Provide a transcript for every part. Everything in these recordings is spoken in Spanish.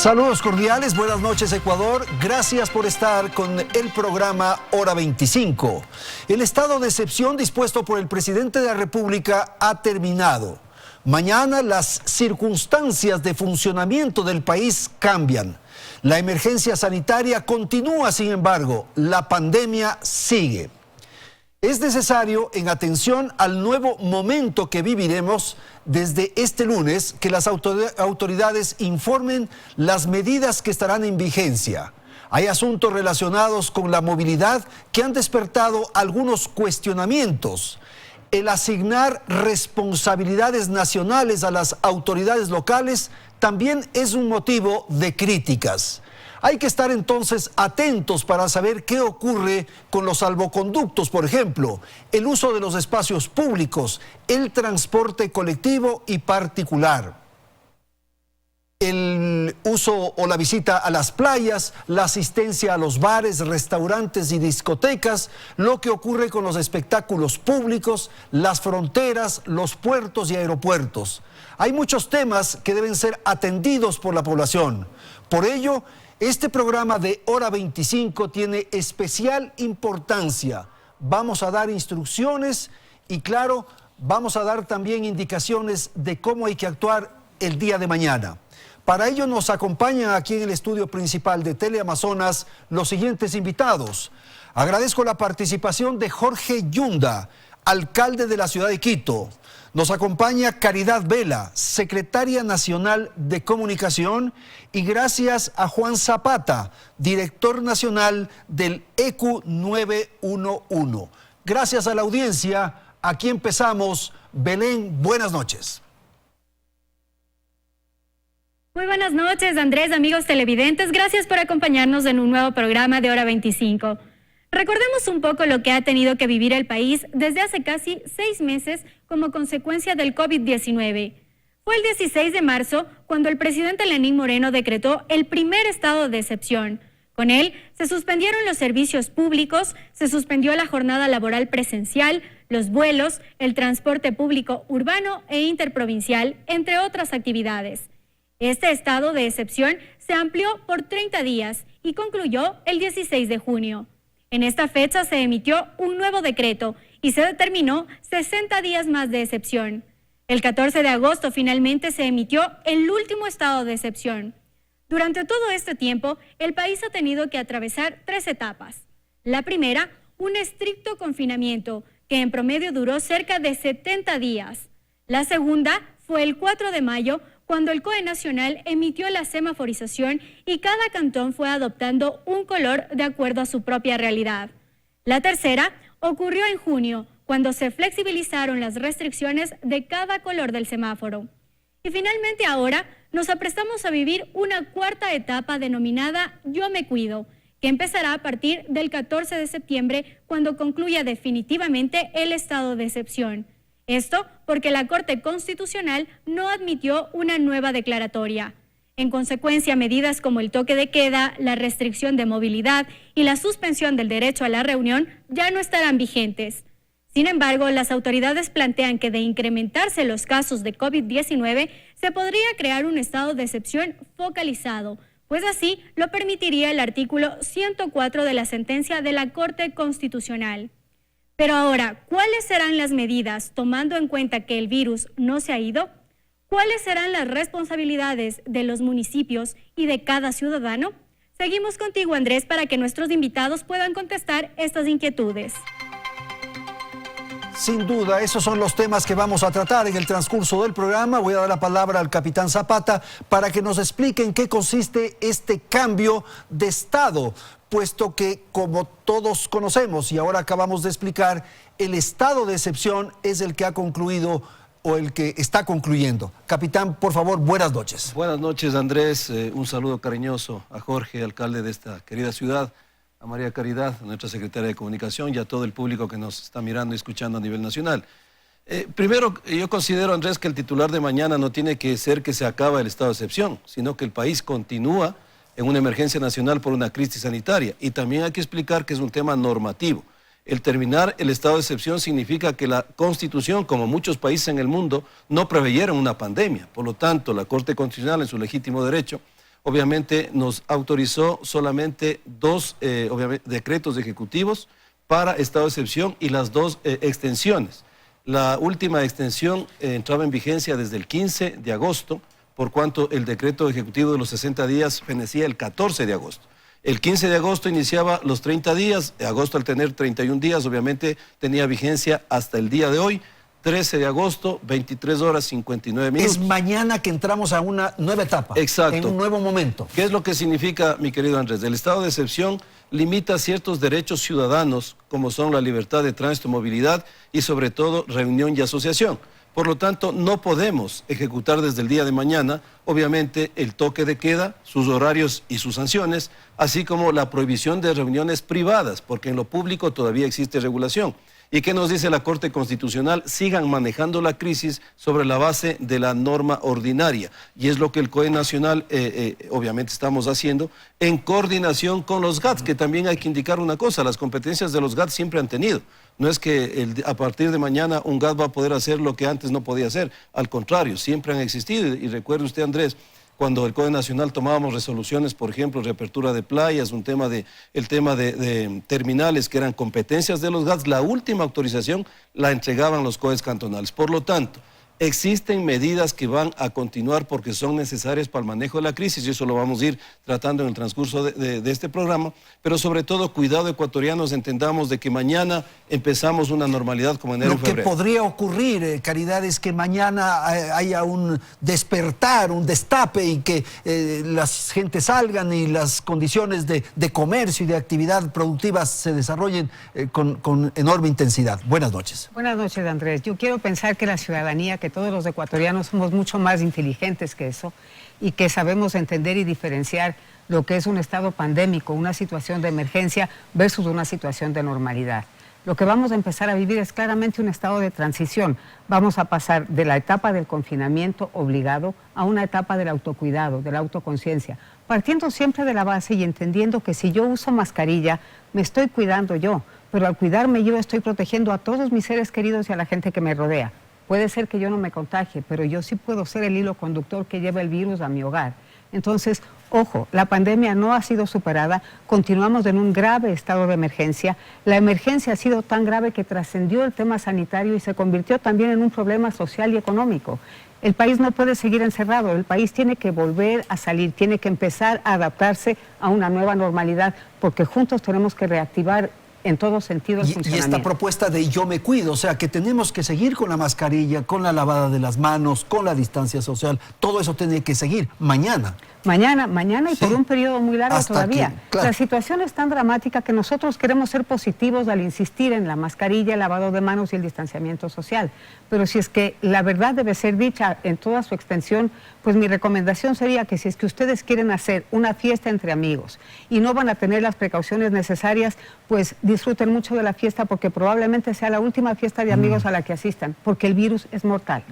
Saludos cordiales, buenas noches Ecuador, gracias por estar con el programa Hora 25. El estado de excepción dispuesto por el presidente de la República ha terminado. Mañana las circunstancias de funcionamiento del país cambian. La emergencia sanitaria continúa, sin embargo, la pandemia sigue. Es necesario, en atención al nuevo momento que viviremos desde este lunes, que las autoridades informen las medidas que estarán en vigencia. Hay asuntos relacionados con la movilidad que han despertado algunos cuestionamientos. El asignar responsabilidades nacionales a las autoridades locales también es un motivo de críticas. Hay que estar entonces atentos para saber qué ocurre con los salvoconductos, por ejemplo, el uso de los espacios públicos, el transporte colectivo y particular, el uso o la visita a las playas, la asistencia a los bares, restaurantes y discotecas, lo que ocurre con los espectáculos públicos, las fronteras, los puertos y aeropuertos. Hay muchos temas que deben ser atendidos por la población. Por ello, este programa de Hora 25 tiene especial importancia. Vamos a dar instrucciones y, claro, vamos a dar también indicaciones de cómo hay que actuar el día de mañana. Para ello nos acompañan aquí en el estudio principal de Teleamazonas los siguientes invitados. Agradezco la participación de Jorge Yunda, alcalde de la ciudad de Quito. Nos acompaña Caridad Vela, secretaria nacional de comunicación, y gracias a Juan Zapata, director nacional del ECU 911. Gracias a la audiencia, aquí empezamos. Belén, buenas noches. Muy buenas noches, Andrés, amigos televidentes. Gracias por acompañarnos en un nuevo programa de Hora 25. Recordemos un poco lo que ha tenido que vivir el país desde hace casi 6 meses como consecuencia del COVID-19. Fue el 16 de marzo cuando el presidente Lenín Moreno decretó el primer estado de excepción. Con él se suspendieron los servicios públicos, se suspendió la jornada laboral presencial, los vuelos, el transporte público urbano e interprovincial, entre otras actividades. Este estado de excepción se amplió por 30 días y concluyó el 16 de junio. En esta fecha se emitió un nuevo decreto y se determinó 60 días más de excepción. El 14 de agosto finalmente se emitió el último estado de excepción. Durante todo este tiempo, el país ha tenido que atravesar 3 etapas. La primera, un estricto confinamiento, que en promedio duró cerca de 70 días. La segunda fue el 4 de mayo, cuando el COE Nacional emitió la semaforización y cada cantón fue adoptando un color de acuerdo a su propia realidad. La tercera ocurrió en junio, cuando se flexibilizaron las restricciones de cada color del semáforo. Y finalmente ahora nos aprestamos a vivir una cuarta etapa denominada Yo me cuido, que empezará a partir del 14 de septiembre, cuando concluya definitivamente el estado de excepción. Esto porque la Corte Constitucional no admitió una nueva declaratoria. En consecuencia, medidas como el toque de queda, la restricción de movilidad y la suspensión del derecho a la reunión ya no estarán vigentes. Sin embargo, las autoridades plantean que de incrementarse los casos de COVID-19, se podría crear un estado de excepción focalizado, pues así lo permitiría el artículo 104 de la sentencia de la Corte Constitucional. Pero ahora, ¿cuáles serán las medidas tomando en cuenta que el virus no se ha ido? ¿Cuáles serán las responsabilidades de los municipios y de cada ciudadano? Seguimos contigo, Andrés, para que nuestros invitados puedan contestar estas inquietudes. Sin duda, esos son los temas que vamos a tratar en el transcurso del programa. Voy a dar la palabra al capitán Zapata para que nos explique en qué consiste este cambio de estado, puesto que, como todos conocemos y ahora acabamos de explicar, el estado de excepción es el que ha concluido o el que está concluyendo. Capitán, por favor, buenas noches. Buenas noches, Andrés. Un saludo cariñoso a Jorge, alcalde de esta querida ciudad, a María Caridad, nuestra secretaria de Comunicación, y a todo el público que nos está mirando y escuchando a nivel nacional. Primero, yo considero, Andrés, que el titular de mañana no tiene que ser que se acaba el estado de excepción, sino que el país continúa en una emergencia nacional por una crisis sanitaria. Y también hay que explicar que es un tema normativo. El terminar el estado de excepción significa que la Constitución, como muchos países en el mundo, no preveyeron una pandemia. Por lo tanto, la Corte Constitucional, en su legítimo derecho, obviamente nos autorizó solamente dos decretos ejecutivos para estado de excepción y las dos extensiones. La última extensión entraba en vigencia desde el 15 de agosto, por cuanto el decreto ejecutivo de los 60 días fenecía el 14 de agosto. El 15 de agosto iniciaba los 30 días, agosto al tener 31 días, obviamente tenía vigencia hasta el día de hoy, 13 de agosto, 23 horas 59 minutos. Es mañana que entramos a una nueva etapa. Exacto. En un nuevo momento. ¿Qué es lo que significa, mi querido Andrés? El estado de excepción limita ciertos derechos ciudadanos, como son la libertad de tránsito y movilidad y sobre todo reunión y asociación. Por lo tanto, no podemos ejecutar desde el día de mañana, obviamente, el toque de queda, sus horarios y sus sanciones, así como la prohibición de reuniones privadas, porque en lo público todavía existe regulación. ¿Y qué nos dice la Corte Constitucional? Sigan manejando la crisis sobre la base de la norma ordinaria. Y es lo que el COE Nacional, obviamente, estamos haciendo en coordinación con los GATS, que también hay que indicar una cosa, las competencias de los GATS siempre han tenido. No es que a partir de mañana un GAT va a poder hacer lo que antes no podía hacer. Al contrario, siempre han existido. Y recuerde usted, Andrés, cuando el COE Nacional tomábamos resoluciones, por ejemplo, reapertura de playas, el tema de terminales que eran competencias de los GATS, la última autorización la entregaban los COEs cantonales. Por lo tanto, existen medidas que van a continuar porque son necesarias para el manejo de la crisis y eso lo vamos a ir tratando en el transcurso de este programa, pero sobre todo, cuidado ecuatorianos, entendamos de que mañana empezamos una normalidad como enero y febrero. Lo que podría ocurrir, Caridad, es que mañana haya un despertar, un destape y que las gentes salgan y las condiciones de comercio y de actividad productiva se desarrollen con enorme intensidad. Buenas noches. Buenas noches, Andrés. Yo quiero pensar que la ciudadanía, que todos los ecuatorianos somos mucho más inteligentes que eso y que sabemos entender y diferenciar lo que es un estado pandémico, una situación de emergencia versus una situación de normalidad. Lo que vamos a empezar a vivir es claramente un estado de transición. Vamos a pasar de la etapa del confinamiento obligado a una etapa del autocuidado, de la autoconciencia, partiendo siempre de la base y entendiendo que si yo uso mascarilla, me estoy cuidando yo, pero al cuidarme yo estoy protegiendo a todos mis seres queridos y a la gente que me rodea. Puede ser que yo no me contagie, pero yo sí puedo ser el hilo conductor que lleva el virus a mi hogar. Entonces, ojo, la pandemia no ha sido superada, continuamos en un grave estado de emergencia. La emergencia ha sido tan grave que trascendió el tema sanitario y se convirtió también en un problema social y económico. El país no puede seguir encerrado, el país tiene que volver a salir, tiene que empezar a adaptarse a una nueva normalidad, porque juntos tenemos que reactivar en todo sentido el funcionamiento. Y esta propuesta de yo me cuido, o sea, que tenemos que seguir con la mascarilla, con la lavada de las manos, con la distancia social, todo eso tiene que seguir mañana. Mañana y sí, por un periodo muy largo todavía. Claro. La situación es tan dramática que nosotros queremos ser positivos al insistir en la mascarilla, el lavado de manos y el distanciamiento social. Pero si es que la verdad debe ser dicha en toda su extensión, pues mi recomendación sería que si es que ustedes quieren hacer una fiesta entre amigos y no van a tener las precauciones necesarias, pues disfruten mucho de la fiesta porque probablemente sea la última fiesta de amigos a la que asistan, porque el virus es mortal.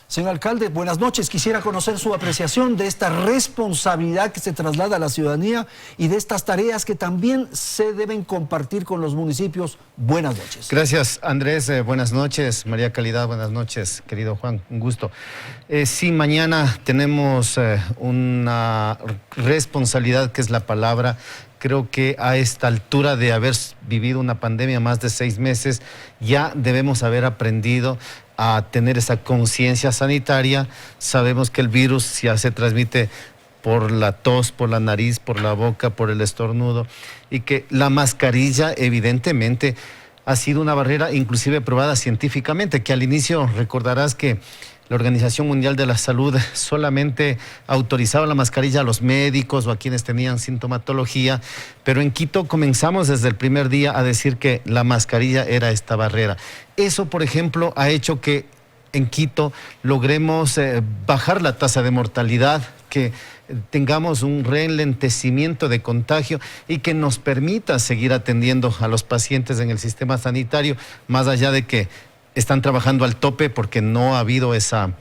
Señor alcalde, buenas noches. Quisiera conocer su apreciación de esta responsabilidad que se traslada a la ciudadanía y de estas tareas que también se deben compartir con los municipios. Buenas noches. Gracias, Andrés. Buenas noches. María Caridad, buenas noches. Querido Juan, un gusto. Sí, mañana tenemos una responsabilidad, que es la palabra. Creo que a esta altura de haber vivido una pandemia más de 6 meses, ya debemos haber aprendido a tener esa conciencia sanitaria. Sabemos que el virus ya se transmite por la tos, por la nariz, por la boca, por el estornudo, y que la mascarilla evidentemente ha sido una barrera inclusive probada científicamente, que al inicio recordarás que la Organización Mundial de la Salud solamente autorizaba la mascarilla a los médicos o a quienes tenían sintomatología, pero en Quito comenzamos desde el primer día a decir que la mascarilla era esta barrera. Eso, por ejemplo, ha hecho que en Quito logremos bajar la tasa de mortalidad, que tengamos un ralentecimiento de contagio y que nos permita seguir atendiendo a los pacientes en el sistema sanitario, más allá de que están trabajando al tope porque no ha habido esa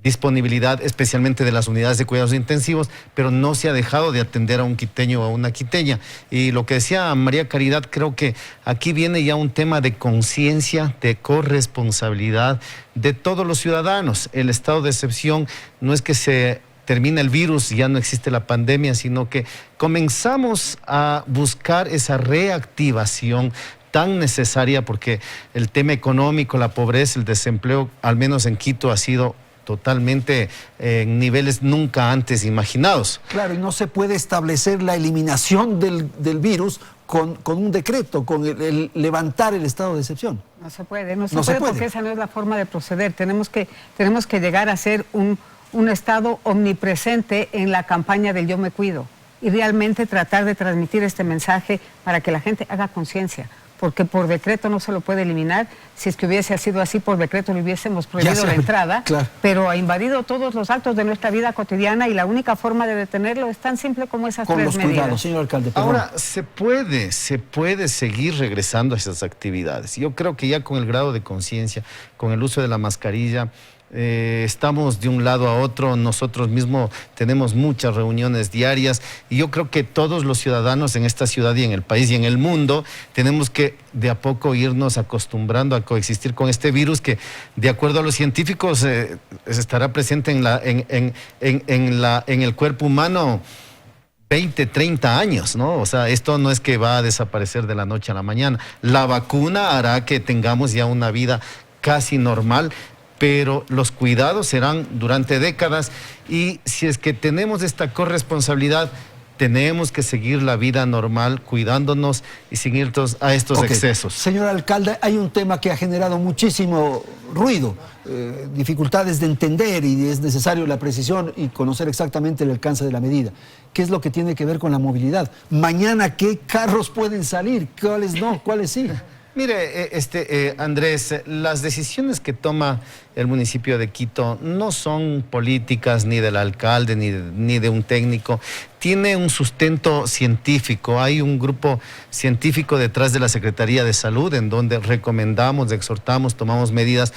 disponibilidad, especialmente de las unidades de cuidados intensivos, pero no se ha dejado de atender a un quiteño o a una quiteña. Y lo que decía María Caridad, creo que aquí viene ya un tema de conciencia, de corresponsabilidad de todos los ciudadanos. El estado de excepción no es que se termina el virus, ya no existe la pandemia, sino que comenzamos a buscar esa reactivación tan necesaria, porque el tema económico, la pobreza, el desempleo, al menos en Quito, ha sido totalmente en niveles nunca antes imaginados. Claro, y no se puede establecer la eliminación del virus con un decreto, con el levantar el estado de excepción. No se puede, no se puede porque esa no es la forma de proceder. Tenemos que llegar a ser un Estado omnipresente en la campaña del yo me cuido y realmente tratar de transmitir este mensaje para que la gente haga conciencia. Porque por decreto no se lo puede eliminar. Si es que hubiese sido así, por decreto le hubiésemos prohibido la entrada, claro. Pero ha invadido todos los actos de nuestra vida cotidiana y la única forma de detenerlo es tan simple como esas tres medidas. Con los cuidados, señor alcalde. Ahora, se puede seguir regresando a esas actividades. Yo creo que ya con el grado de conciencia, con el uso de la mascarilla, estamos de un lado a otro, nosotros mismos tenemos muchas reuniones diarias y yo creo que todos los ciudadanos en esta ciudad y en el país y en el mundo tenemos que de a poco irnos acostumbrando a coexistir con este virus que, de acuerdo a los científicos, estará presente en el cuerpo humano 20, 30 años, ¿no? O sea, esto no es que va a desaparecer de la noche a la mañana. La vacuna hará que tengamos ya una vida casi normal, pero los cuidados serán durante décadas y si es que tenemos esta corresponsabilidad, tenemos que seguir la vida normal cuidándonos y sin ir a estos excesos. Señor alcalde, hay un tema que ha generado muchísimo ruido, dificultades de entender y es necesario la precisión y conocer exactamente el alcance de la medida. ¿Qué es lo que tiene que ver con la movilidad? Mañana, ¿qué carros pueden salir? ¿Cuáles no? ¿Cuáles sí? Mire, Andrés, las decisiones que toma el municipio de Quito no son políticas ni del alcalde ni de un técnico. Tiene un sustento científico. Hay un grupo científico detrás de la Secretaría de Salud en donde recomendamos, exhortamos, tomamos medidas.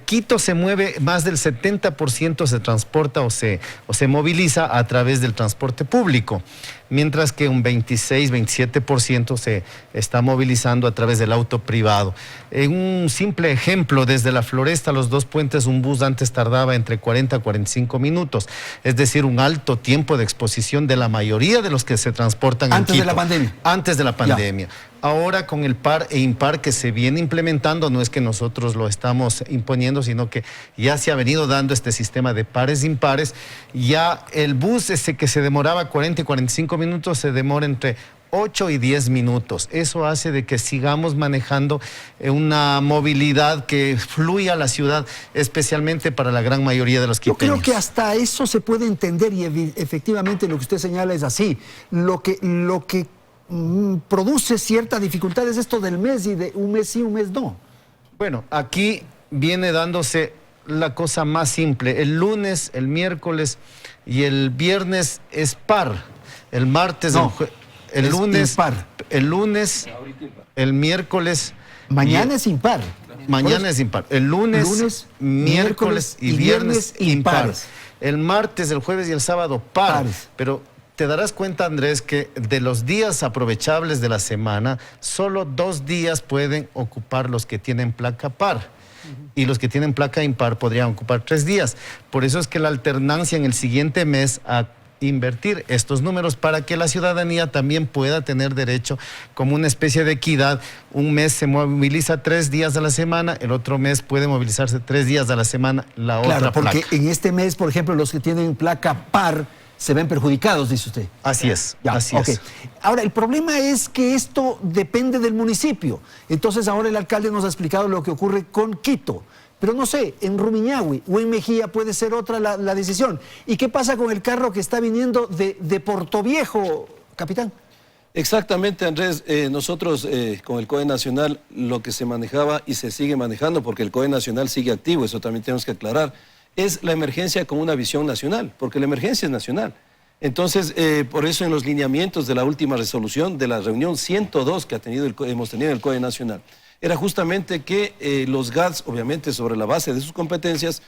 Quito se mueve, más del 70% se transporta o se moviliza a través del transporte público, mientras que un 26, 27% se está movilizando a través del auto privado. En un simple ejemplo, desde la Floresta a los Dos Puentes, un bus antes tardaba entre 40 a 45 minutos, es decir, un alto tiempo de exposición de la mayoría de los que se transportan antes en Quito. De la pandemia. Antes de la pandemia. Ya. Ahora con el par e impar que se viene implementando, no es que nosotros lo estamos imponiendo, sino que ya se ha venido dando este sistema de pares e impares. Ya el bus ese que se demoraba 40 y 45 minutos se demora entre 8 y 10 minutos. Eso hace de que sigamos manejando una movilidad que fluya a la ciudad, especialmente para la gran mayoría de los quiteños. Yo creo que hasta eso se puede entender y efectivamente lo que usted señala es así. Lo que produce cierta dificultad es esto del mes y de un mes sí, un mes no. Bueno, aquí viene dándose la cosa más simple. El lunes, el miércoles y el viernes es par. El martes, no. El lunes, impar. El lunes, el miércoles. Mañana es impar. Mañana es impar. El lunes, miércoles y viernes impar. El martes, el jueves y el sábado par. Pares. Pero te darás cuenta, Andrés, que de los días aprovechables de la semana, solo 2 días pueden ocupar los que tienen placa par. Y los que tienen placa impar podrían ocupar 3 días. Por eso es que la alternancia en el siguiente mes a invertir estos números para que la ciudadanía también pueda tener derecho como una especie de equidad. Un mes se moviliza 3 días a la semana, el otro mes puede movilizarse 3 días a la semana la otra placa. Claro, porque en este mes, por ejemplo, los que tienen placa par se ven perjudicados, dice usted. Así es, ya, así es. Ahora, el problema es que esto depende del municipio. Entonces, ahora el alcalde nos ha explicado lo que ocurre con Quito. Pero no sé, en Rumiñahui o en Mejía puede ser otra la decisión. ¿Y qué pasa con el carro que está viniendo de Portoviejo, capitán? Exactamente, Andrés. Nosotros con el COE Nacional lo que se manejaba y se sigue manejando, porque el COE Nacional sigue activo, eso también tenemos que aclarar, es la emergencia con una visión nacional, porque la emergencia es nacional. Entonces, por eso en los lineamientos de la última resolución de la reunión 102 que hemos tenido en el COE Nacional, era justamente que los GATS, obviamente sobre la base de sus competencias,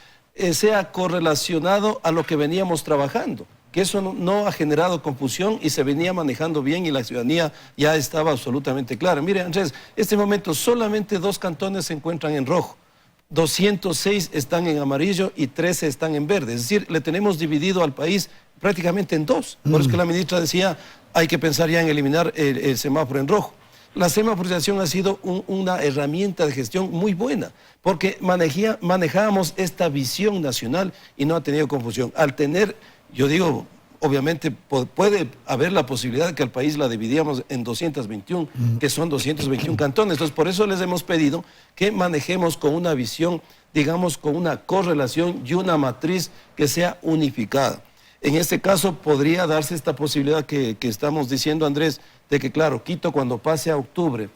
sea correlacionado a lo que veníamos trabajando, que eso no ha generado confusión y se venía manejando bien y la ciudadanía ya estaba absolutamente clara. Mire, Andrés, en este momento solamente 2 cantones se encuentran en rojo. 206 están en amarillo y 13 están en verde. Es decir, le tenemos dividido al país prácticamente en dos. Por eso que la ministra decía, hay que pensar ya en eliminar el semáforo en rojo. La semaforización ha sido una herramienta de gestión muy buena, porque manejábamos esta visión nacional y no ha tenido confusión. Al tener, yo digo, obviamente puede haber la posibilidad de que al país la dividíamos en 221, que son 221 cantones. Entonces, por eso les hemos pedido que manejemos con una visión, digamos, con una correlación y una matriz que sea unificada. En este caso podría darse esta posibilidad que estamos diciendo, Andrés, de que, claro, Quito cuando pase a octubre,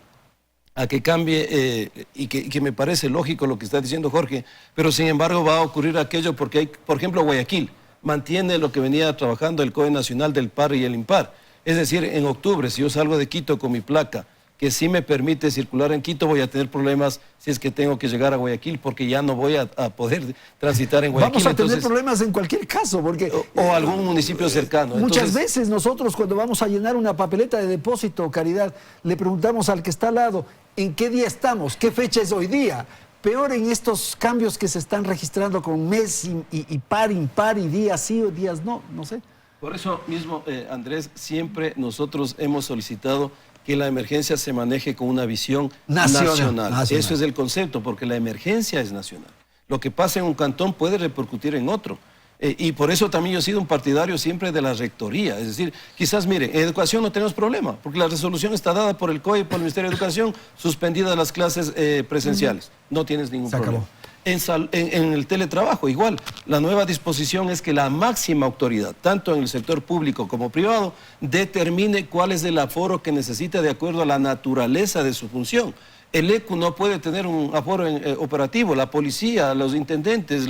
a que cambie, y que me parece lógico lo que está diciendo Jorge, pero sin embargo va a ocurrir aquello porque hay, por ejemplo, Guayaquil mantiene lo que venía trabajando el Código Nacional del Par y el Impar. Es decir, en octubre, si yo salgo de Quito con mi placa, que sí me permite circular en Quito, voy a tener problemas si es que tengo que llegar a Guayaquil, porque ya no voy a poder transitar en Guayaquil. Vamos a tener problemas en cualquier caso, porque... O algún municipio cercano. Muchas veces nosotros cuando vamos a llenar una papeleta de depósito, Caridad, le preguntamos al que está al lado, ¿en qué día estamos? ¿Qué fecha es hoy día? Peor en estos cambios que se están registrando con mes y par, impar, y días sí o días no, no sé. Por eso mismo, Andrés, siempre nosotros hemos solicitado que la emergencia se maneje con una visión nacional. Eso es el concepto, porque la emergencia es nacional. Lo que pasa en un cantón puede repercutir en otro. Y por eso también yo he sido un partidario siempre de la rectoría. Es decir, quizás, mire, en educación no tenemos problema, porque la resolución está dada por el COE, por el Ministerio de Educación, suspendidas las clases presenciales. No tienes ningún problema. En el teletrabajo, igual. La nueva disposición es que la máxima autoridad, tanto en el sector público como privado, determine cuál es el aforo que necesita de acuerdo a la naturaleza de su función. El ECU no puede tener un aforo operativo, la policía, los intendentes,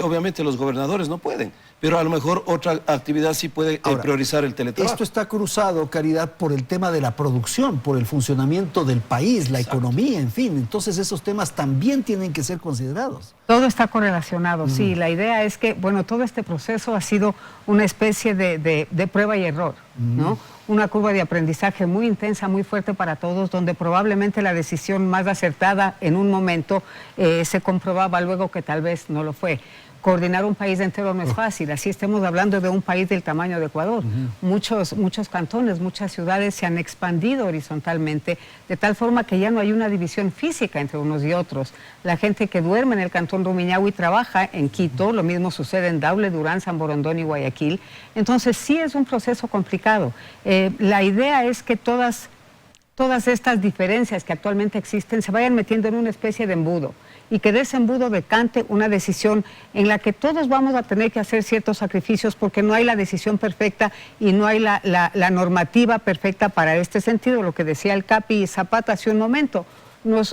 obviamente los gobernadores no pueden, pero a lo mejor otra actividad sí puede priorizar el teletrabajo. Esto está cruzado, Caridad, por el tema de la producción, por el funcionamiento del país, la economía, en fin. Entonces esos temas también tienen que ser considerados. Todo está correlacionado, sí. La idea es que, bueno, todo este proceso ha sido una especie de prueba y error, ¿no? Una curva de aprendizaje muy intensa, muy fuerte para todos, donde probablemente la decisión más acertada en un momento se comprobaba luego que tal vez no lo fue. Coordinar un país entero no es fácil, así estemos hablando de un país del tamaño de Ecuador. Muchos cantones, muchas ciudades se han expandido horizontalmente, de tal forma que ya no hay una división física entre unos y otros. La gente que duerme en el cantón Rumiñahui trabaja en Quito, lo mismo sucede en Daule, Durán, San Borondón y Guayaquil. Entonces sí es un proceso complicado. La idea es que todas estas diferencias que actualmente existen se vayan metiendo en una especie de embudo, y que de ese embudo decante una decisión en la que todos vamos a tener que hacer ciertos sacrificios, porque no hay la decisión perfecta y no hay la normativa perfecta para este sentido. Lo que decía el Capi Zapata hace un momento,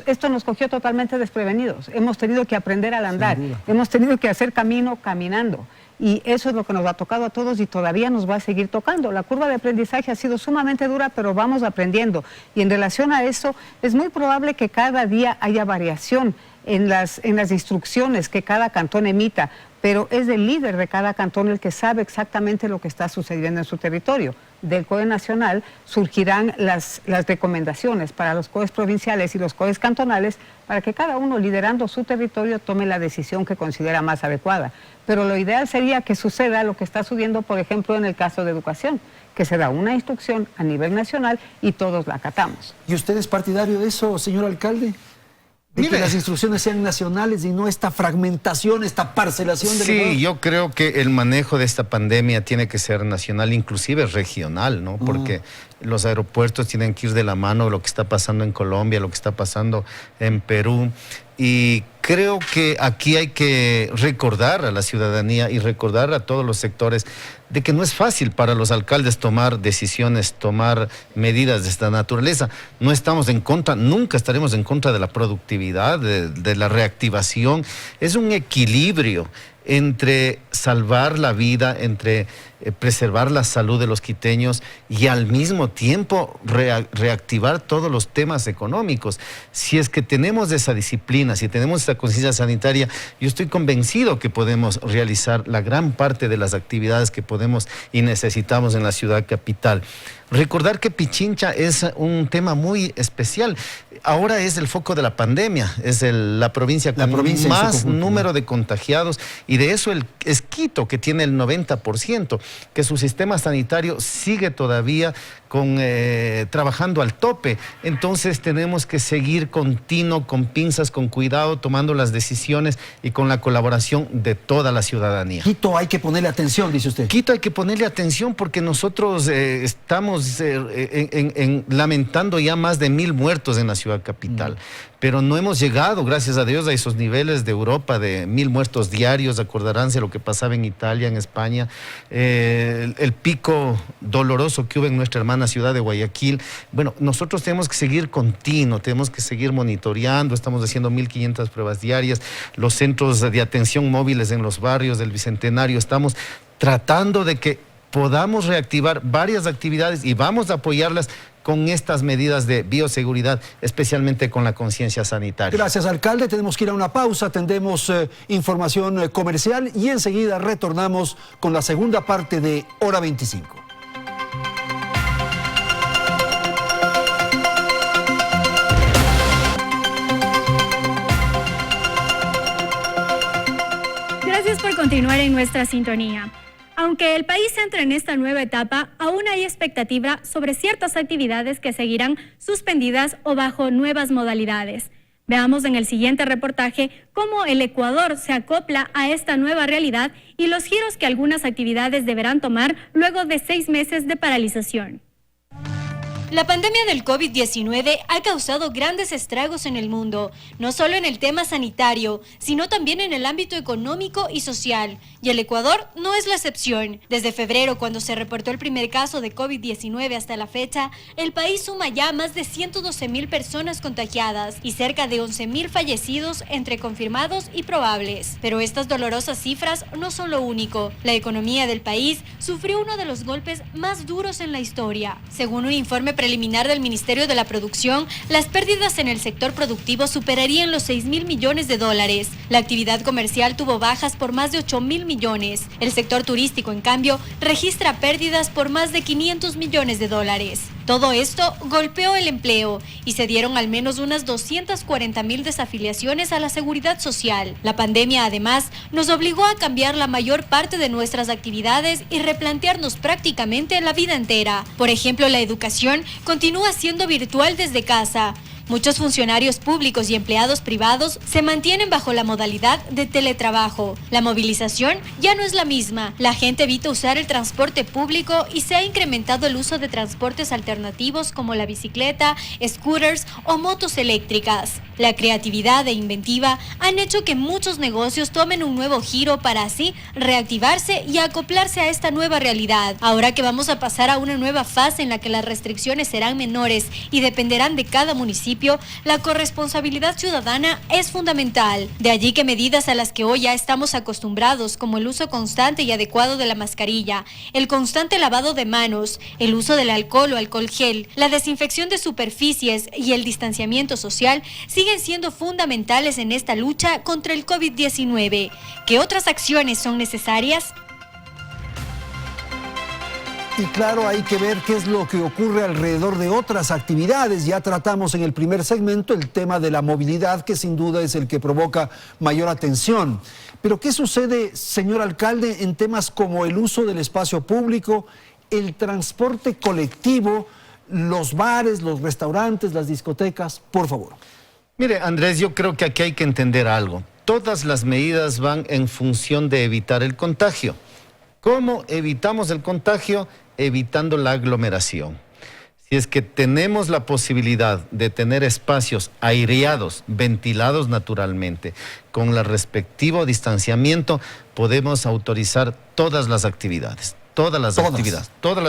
esto nos cogió totalmente desprevenidos. Hemos tenido que aprender al andar, hemos tenido que hacer camino caminando. Y eso es lo que nos ha tocado a todos y todavía nos va a seguir tocando. La curva de aprendizaje ha sido sumamente dura, pero vamos aprendiendo. Y en relación a eso, es muy probable que cada día haya variación en las instrucciones que cada cantón emita, pero es el líder de cada cantón el que sabe exactamente lo que está sucediendo en su territorio. Del COE nacional surgirán las recomendaciones para los COEs provinciales y los COEs cantonales, para que cada uno, liderando su territorio, tome la decisión que considera más adecuada. Pero lo ideal sería que suceda lo que está sucediendo, por ejemplo, en el caso de educación, que se da una instrucción a nivel nacional y todos la acatamos. ¿Y usted es partidario de eso, señor alcalde? De que las instrucciones sean nacionales y no esta fragmentación, esta parcelación del Ecuador. Sí, yo creo que el manejo de esta pandemia tiene que ser nacional, inclusive regional, ¿no? Porque los aeropuertos tienen que ir de la mano, lo que está pasando en Colombia, lo que está pasando en Perú. Y creo que aquí hay que recordar a la ciudadanía y recordar a todos los sectores de que no es fácil para los alcaldes tomar decisiones, tomar medidas de esta naturaleza. No estamos en contra, nunca estaremos en contra de la productividad, de la reactivación. Es un equilibrio entre salvar la vida, entre preservar la salud de los quiteños y al mismo tiempo reactivar todos los temas económicos. Si es que tenemos esa disciplina, si tenemos esa conciencia sanitaria, yo estoy convencido que podemos realizar la gran parte de las actividades que podemos y necesitamos en la ciudad capital. Recordar que Pichincha es un tema muy especial. Ahora es el foco de la pandemia, es la provincia con más número de contagiados, y de eso es Quito, que tiene el 90%, que su sistema sanitario sigue todavía trabajando al tope. Entonces tenemos que seguir continuo, con pinzas, con cuidado, tomando las decisiones y con la colaboración de toda la ciudadanía. Quito hay que ponerle atención, dice usted. Quito hay que ponerle atención porque nosotros estamos lamentando ya más de 1000 muertos en la ciudad capital. Pero no hemos llegado, gracias a Dios, a esos niveles de Europa de 1000 muertos diarios. Acordaránse lo que pasaba en Italia, en España, el pico doloroso que hubo en nuestra hermana ciudad de Guayaquil. Bueno, nosotros tenemos que seguir continuo, tenemos que seguir monitoreando. Estamos haciendo 1500 pruebas diarias, los centros de atención móviles en los barrios del Bicentenario. Estamos tratando de que podamos reactivar varias actividades y vamos a apoyarlas con estas medidas de bioseguridad, especialmente con la conciencia sanitaria. Gracias, alcalde. Tenemos que ir a una pausa, atendemos información comercial y enseguida retornamos con la segunda parte de Hora 25. Gracias por continuar en nuestra sintonía. Aunque el país entra en esta nueva etapa, aún hay expectativa sobre ciertas actividades que seguirán suspendidas o bajo nuevas modalidades. Veamos en el siguiente reportaje cómo el Ecuador se acopla a esta nueva realidad y los giros que algunas actividades deberán tomar luego de 6 meses de paralización. La pandemia del COVID-19 ha causado grandes estragos en el mundo, no solo en el tema sanitario, sino también en el ámbito económico y social. Y el Ecuador no es la excepción. Desde febrero, cuando se reportó el primer caso de COVID-19 hasta la fecha, el país suma ya más de 112.000 personas contagiadas y cerca de 11.000 fallecidos entre confirmados y probables. Pero estas dolorosas cifras no son lo único. La economía del país sufrió uno de los golpes más duros en la historia. Según un informe preliminar del Ministerio de la Producción, las pérdidas en el sector productivo superarían los 6.000 millones de dólares. La actividad comercial tuvo bajas por más de 8.000 millones. El sector turístico, en cambio, registra pérdidas por más de 500 millones de dólares. Todo esto golpeó el empleo y se dieron al menos unas 240.000 desafiliaciones a la seguridad social. La pandemia, además, nos obligó a cambiar la mayor parte de nuestras actividades y replantearnos prácticamente la vida entera. Por ejemplo, la educación continúa siendo virtual desde casa. Muchos funcionarios públicos y empleados privados se mantienen bajo la modalidad de teletrabajo. La movilización ya no es la misma. La gente evita usar el transporte público y se ha incrementado el uso de transportes alternativos como la bicicleta, scooters o motos eléctricas. La creatividad e inventiva han hecho que muchos negocios tomen un nuevo giro para así reactivarse y acoplarse a esta nueva realidad. Ahora que vamos a pasar a una nueva fase en la que las restricciones serán menores y dependerán de cada municipio, la corresponsabilidad ciudadana es fundamental. De allí que medidas a las que hoy ya estamos acostumbrados, como el uso constante y adecuado de la mascarilla, el constante lavado de manos, el uso del alcohol o alcohol gel, la desinfección de superficies y el distanciamiento social, siguen siendo fundamentales en esta lucha contra el COVID-19. ¿Qué otras acciones son necesarias? Y claro, hay que ver qué es lo que ocurre alrededor de otras actividades. Ya tratamos en el primer segmento el tema de la movilidad, que sin duda es el que provoca mayor atención. Pero ¿qué sucede, señor alcalde, en temas como el uso del espacio público, el transporte colectivo, los bares, los restaurantes, las discotecas? Por favor. Mire, Andrés, yo creo que aquí hay que entender algo. Todas las medidas van en función de evitar el contagio. ¿Cómo evitamos el contagio? Evitando la aglomeración. Si es que tenemos la posibilidad de tener espacios aireados, ventilados naturalmente, con el respectivo distanciamiento, podemos autorizar todas las actividades. Todas las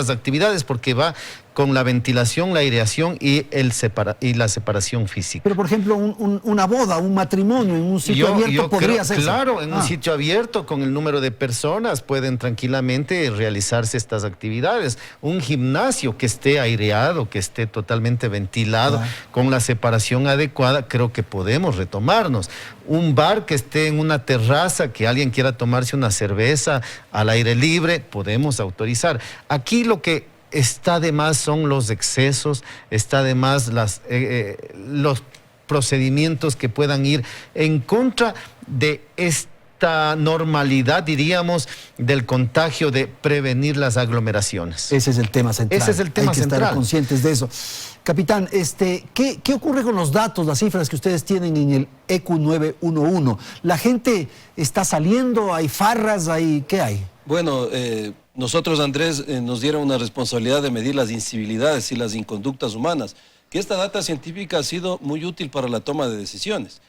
actividades, porque va con la ventilación, la aireación y la separación física. Pero, por ejemplo, una boda, un matrimonio en un sitio abierto podría ser. Claro, en un sitio abierto, con el número de personas, pueden tranquilamente realizarse estas actividades. Un gimnasio que esté aireado, que esté totalmente ventilado, con la separación adecuada, creo que podemos retomarnos. Un bar que esté en una terraza, que alguien quiera tomarse una cerveza al aire libre, podemos autorizar. Aquí lo que está de más son los excesos, está de más los procedimientos que puedan ir en contra de esta normalidad, diríamos, del contagio, de prevenir las aglomeraciones. Ese es el tema central. Ese es el tema Hay que central. estar conscientes de eso. Capitán, ¿qué ocurre con los datos, las cifras que ustedes tienen en el EQ 911? ¿La gente está saliendo? ¿Hay farras? ¿Qué hay? Bueno, nosotros, Andrés, nos dieron una responsabilidad de medir las incivilidades y las inconductas humanas, que esta data científica ha sido muy útil para la toma de decisiones.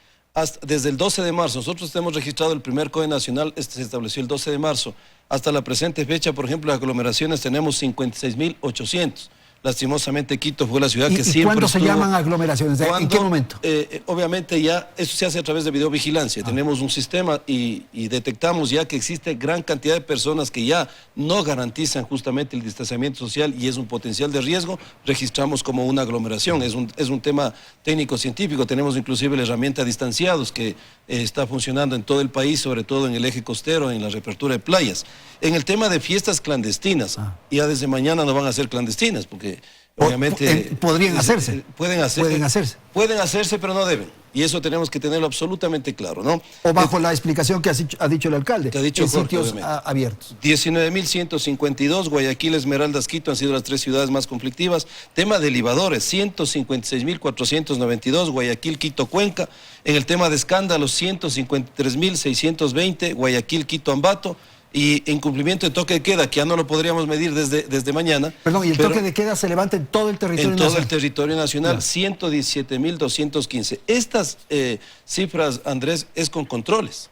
Desde el 12 de marzo, nosotros hemos registrado el primer COE nacional, se estableció el 12 de marzo, hasta la presente fecha, por ejemplo, las aglomeraciones tenemos 56.800. Lastimosamente Quito fue la ciudad que siempre ¿Cuándo se estuvo... llaman aglomeraciones? ¿En qué momento? Obviamente ya eso se hace a través de videovigilancia. Tenemos un sistema y detectamos ya que existe gran cantidad de personas que ya no garantizan justamente el distanciamiento social y es un potencial de riesgo. Registramos como una aglomeración. Es un tema técnico-científico. Tenemos inclusive la herramienta distanciados que está funcionando en todo el país, sobre todo en el eje costero, en la reapertura de playas. En el tema de fiestas clandestinas, ya desde mañana no van a ser clandestinas, porque obviamente... ¿Podrían hacerse? Pueden hacerse. Pueden hacerse, pero no deben. Y eso tenemos que tenerlo absolutamente claro, ¿no? O bajo la explicación que ha dicho el alcalde, que ha dicho en Jorge, sitios obviamente. Abiertos. 19.152, Guayaquil, Esmeraldas, Quito han sido las 3 ciudades más conflictivas. Tema de libadores, 156.492, Guayaquil, Quito, Cuenca. En el tema de escándalos, 153.620, Guayaquil, Quito, Ambato. Y incumplimiento de toque de queda, que ya no lo podríamos medir desde mañana. Perdón, ¿y el toque de queda se levanta en todo el territorio nacional? En todo el territorio nacional, 117.215. Estas cifras, Andrés, es con controles.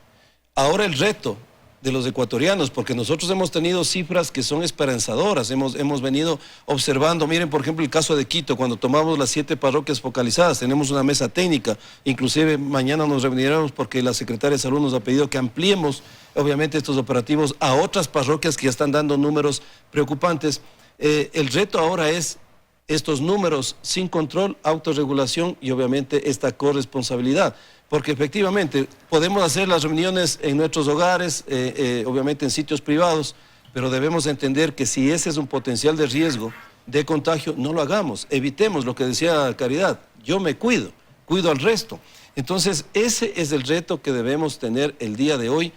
Ahora el reto de los ecuatorianos, porque nosotros hemos tenido cifras que son esperanzadoras, hemos venido observando, miren por ejemplo el caso de Quito, cuando tomamos las 7 parroquias focalizadas, tenemos una mesa técnica, inclusive mañana nos reuniremos porque la secretaria de Salud nos ha pedido que ampliemos obviamente estos operativos a otras parroquias que ya están dando números preocupantes. El reto ahora es estos números sin control, autorregulación y obviamente esta corresponsabilidad. Porque efectivamente podemos hacer las reuniones en nuestros hogares, obviamente en sitios privados, pero debemos entender que si ese es un potencial de riesgo de contagio, no lo hagamos. Evitemos lo que decía Caridad, yo me cuido al resto. Entonces ese es el reto que debemos tener el día de hoy.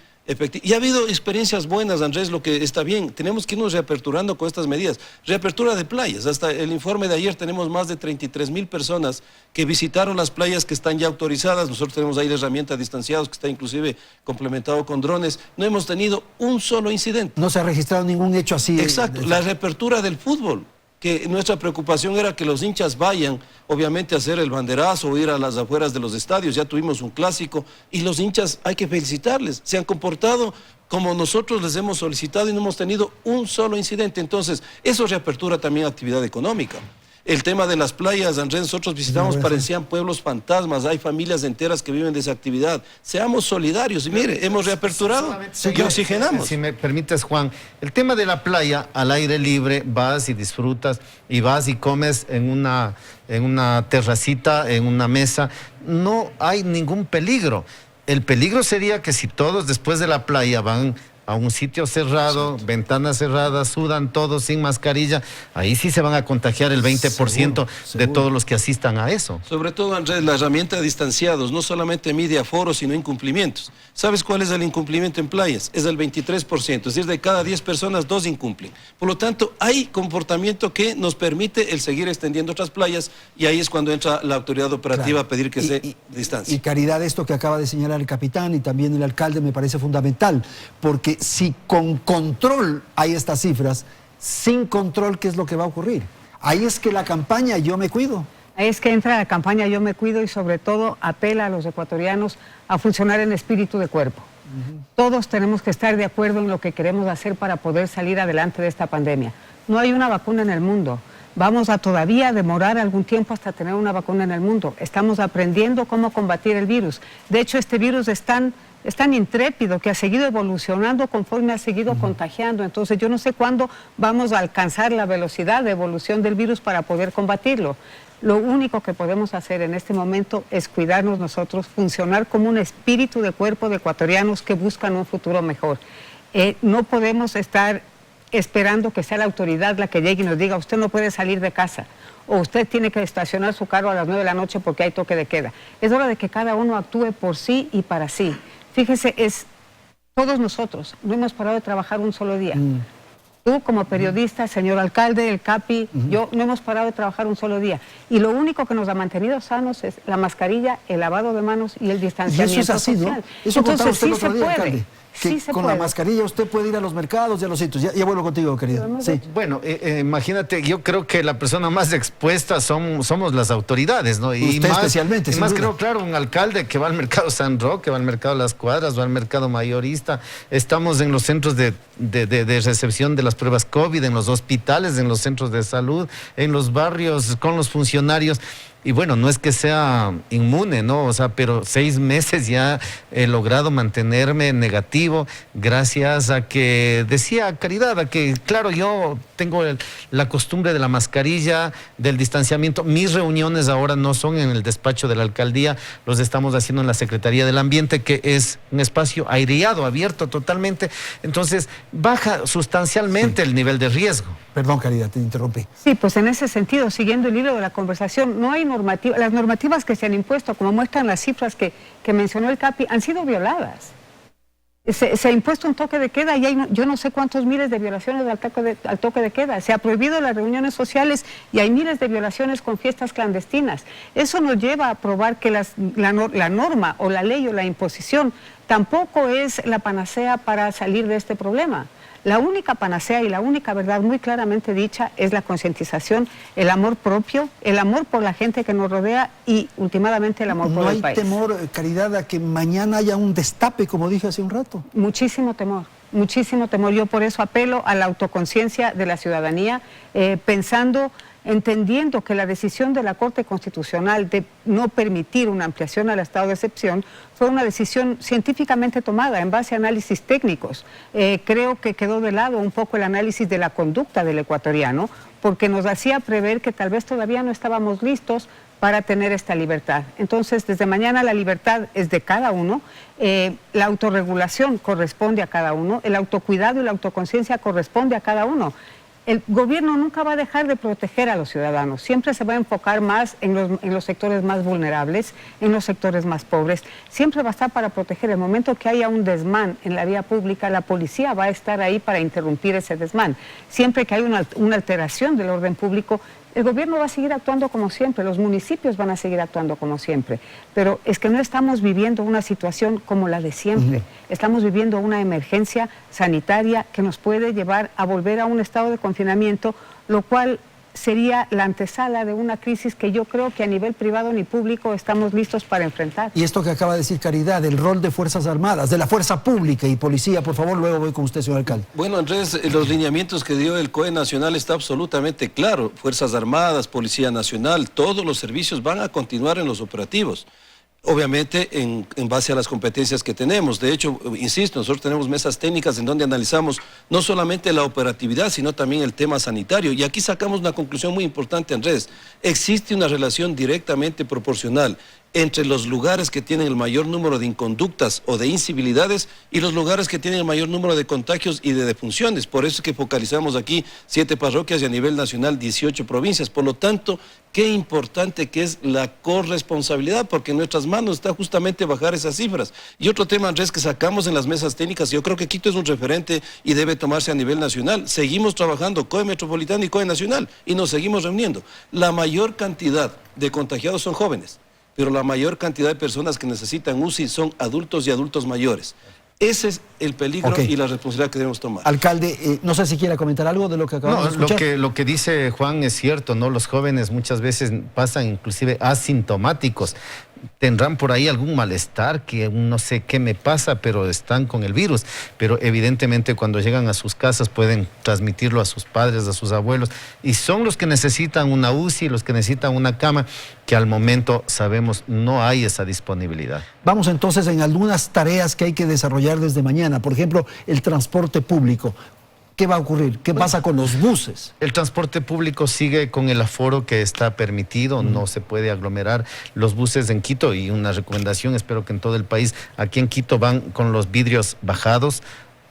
Y ha habido experiencias buenas, Andrés, lo que está bien. Tenemos que irnos reaperturando con estas medidas. Reapertura de playas. Hasta el informe de ayer tenemos más de 33.000 personas que visitaron las playas que están ya autorizadas. Nosotros tenemos ahí la herramienta distanciados que está inclusive complementado con drones. No hemos tenido un solo incidente. No se ha registrado ningún hecho así. Exacto. La reapertura del fútbol, que nuestra preocupación era que los hinchas vayan, obviamente, a hacer el banderazo o ir a las afueras de los estadios. Ya tuvimos un clásico y los hinchas hay que felicitarles. Se han comportado como nosotros les hemos solicitado y no hemos tenido un solo incidente. Entonces, eso reapertura también actividad económica. El tema de las playas, Andrés, nosotros visitamos, parecían pueblos fantasmas, hay familias enteras que viven de esa actividad. Seamos solidarios y mire, hemos reaperturado y oxigenamos. Si me permites, Juan, el tema de la playa, al aire libre, vas y disfrutas y vas y comes en una terracita, en una mesa, no hay ningún peligro. El peligro sería que si todos después de la playa van a un sitio cerrado, ventanas cerradas, sudan todos sin mascarilla, ahí sí se van a contagiar el 20% de todos los que asistan a eso. Sobre todo, Andrés, la herramienta de distanciados no solamente mide aforos, sino incumplimientos. ¿Sabes cuál es el incumplimiento en playas? Es el 23%, es decir, de cada 10 personas, 2 incumplen. Por lo tanto, hay comportamiento que nos permite el seguir extendiendo otras playas y ahí es cuando entra la autoridad operativa a pedir que se distancie. Y Caridad, esto que acaba de señalar el capitán y también el alcalde me parece fundamental, porque si con control hay estas cifras, sin control, ¿qué es lo que va a ocurrir? Ahí es que la campaña Yo Me Cuido. Ahí es que entra la campaña Yo Me Cuido y sobre todo apela a los ecuatorianos a funcionar en espíritu de cuerpo. Todos tenemos que estar de acuerdo en lo que queremos hacer para poder salir adelante de esta pandemia. No hay una vacuna en el mundo. Vamos a todavía demorar algún tiempo hasta tener una vacuna en el mundo. Estamos aprendiendo cómo combatir el virus. De hecho, este virus es tan intrépido que ha seguido evolucionando conforme ha seguido contagiando. Entonces yo no sé cuándo vamos a alcanzar la velocidad de evolución del virus para poder combatirlo. Lo único que podemos hacer en este momento es cuidarnos nosotros, funcionar como un espíritu de cuerpo de ecuatorianos que buscan un futuro mejor. No podemos estar esperando que sea la autoridad la que llegue y nos diga, usted no puede salir de casa, o usted tiene que estacionar su carro a las 9 de la noche porque hay toque de queda. Es hora de que cada uno actúe por sí y para sí. Fíjese, todos nosotros no hemos parado de trabajar un solo día. Tú como periodista, señor alcalde, el CAPI, yo no hemos parado de trabajar un solo día. Y lo único que nos ha mantenido sanos es la mascarilla, el lavado de manos y el distanciamiento y eso es así, social. ¿no? Eso entonces usted sí el otro se día, puede. alcalde, que Sí se con puede. la mascarilla usted puede ir a los mercados y a los sitios. Ya vuelvo contigo, querido. Sí. Bueno, imagínate, yo creo que la persona más expuesta somos las autoridades, ¿no? Y Usted más, especialmente, y sin más duda. creo, claro, un alcalde que va al mercado San Roque, va al mercado Las Cuadras, va al mercado mayorista. Estamos en los centros de recepción de las pruebas COVID, en los hospitales, en los centros de salud, en los barrios, con los funcionarios. Y bueno, no es que sea inmune, ¿no? O sea, pero 6 meses ya he logrado mantenerme negativo gracias a que, decía Caridad, a que, claro, yo tengo la costumbre de la mascarilla, del distanciamiento. Mis reuniones ahora no son en el despacho de la alcaldía, los estamos haciendo en la Secretaría del Ambiente, que es un espacio aireado, abierto totalmente. Entonces, baja sustancialmente el nivel de riesgo. Perdón, Caridad, te interrumpí. Sí, pues en ese sentido, siguiendo el hilo de la conversación, no hay normativa, las normativas que se han impuesto, como muestran las cifras que mencionó el CAPI, han sido violadas. Se ha impuesto un toque de queda y hay yo no sé cuántos miles de violaciones al toque de queda. Se ha prohibido las reuniones sociales y hay miles de violaciones con fiestas clandestinas. Eso nos lleva a probar que la norma o la ley o la imposición tampoco es la panacea para salir de este problema. La única panacea y la única verdad muy claramente dicha es la concientización, el amor propio, el amor por la gente que nos rodea y últimamente el amor por el país. ¿No hay temor, Caridad, a que mañana haya un destape, como dije hace un rato? Muchísimo temor, muchísimo temor. Yo por eso apelo a la autoconciencia de la ciudadanía, entendiendo que la decisión de la Corte Constitucional de no permitir una ampliación al estado de excepción fue una decisión científicamente tomada en base a análisis técnicos. Creo que quedó de lado un poco el análisis de la conducta del ecuatoriano, porque nos hacía prever que tal vez todavía no estábamos listos para tener esta libertad. Entonces, desde mañana la libertad es de cada uno, la autorregulación corresponde a cada uno, el autocuidado y la autoconciencia corresponde a cada uno. El gobierno nunca va a dejar de proteger a los ciudadanos, siempre se va a enfocar más en los sectores más vulnerables, en los sectores más pobres, siempre va a estar para proteger. El momento que haya un desmán en la vía pública, la policía va a estar ahí para interrumpir ese desmán. Siempre que hay una alteración del orden público, el gobierno va a seguir actuando como siempre, los municipios van a seguir actuando como siempre, pero es que no estamos viviendo una situación como la de siempre, estamos viviendo una emergencia sanitaria que nos puede llevar a volver a un estado de confinamiento, lo cual sería la antesala de una crisis que yo creo que a nivel privado ni público estamos listos para enfrentar. Y esto que acaba de decir Caridad, el rol de Fuerzas Armadas, de la Fuerza Pública y Policía, por favor, luego voy con usted, señor alcalde. Bueno, Andrés, los lineamientos que dio el COE Nacional está absolutamente claro. Fuerzas Armadas, Policía Nacional, todos los servicios van a continuar en los operativos. Obviamente en base a las competencias que tenemos. De hecho, insisto, nosotros tenemos mesas técnicas en donde analizamos no solamente la operatividad, sino también el tema sanitario. Y aquí sacamos una conclusión muy importante, Andrés. Existe una relación directamente proporcional entre los lugares que tienen el mayor número de inconductas o de incivilidades y los lugares que tienen el mayor número de contagios y de defunciones. Por eso es que focalizamos aquí 7 parroquias y a nivel nacional 18 provincias. Por lo tanto, qué importante que es la corresponsabilidad, porque en nuestras manos está justamente bajar esas cifras. Y otro tema, Andrés, que sacamos en las mesas técnicas, yo creo que Quito es un referente y debe tomarse a nivel nacional. Seguimos trabajando COE Metropolitano y COE Nacional y nos seguimos reuniendo. La mayor cantidad de contagiados son jóvenes, pero la mayor cantidad de personas que necesitan UCI son adultos y adultos mayores. Ese es el peligro y la responsabilidad que debemos tomar. Alcalde, no sé si quiera comentar algo de lo que acabamos de escuchar. Lo que dice Juan es cierto, ¿no? Los jóvenes muchas veces pasan inclusive asintomáticos. Tendrán por ahí algún malestar, que no sé qué me pasa, pero están con el virus. Pero evidentemente cuando llegan a sus casas pueden transmitirlo a sus padres, a sus abuelos. Y son los que necesitan una UCI, los que necesitan una cama, que al momento sabemos no hay esa disponibilidad. Vamos entonces en algunas tareas que hay que desarrollar desde mañana. Por ejemplo, el transporte público. ¿Qué va a ocurrir? ¿Qué pasa con los buses? El transporte público sigue con el aforo que está permitido, no se puede aglomerar los buses en Quito, y una recomendación, espero que en todo el país, aquí en Quito van con los vidrios bajados,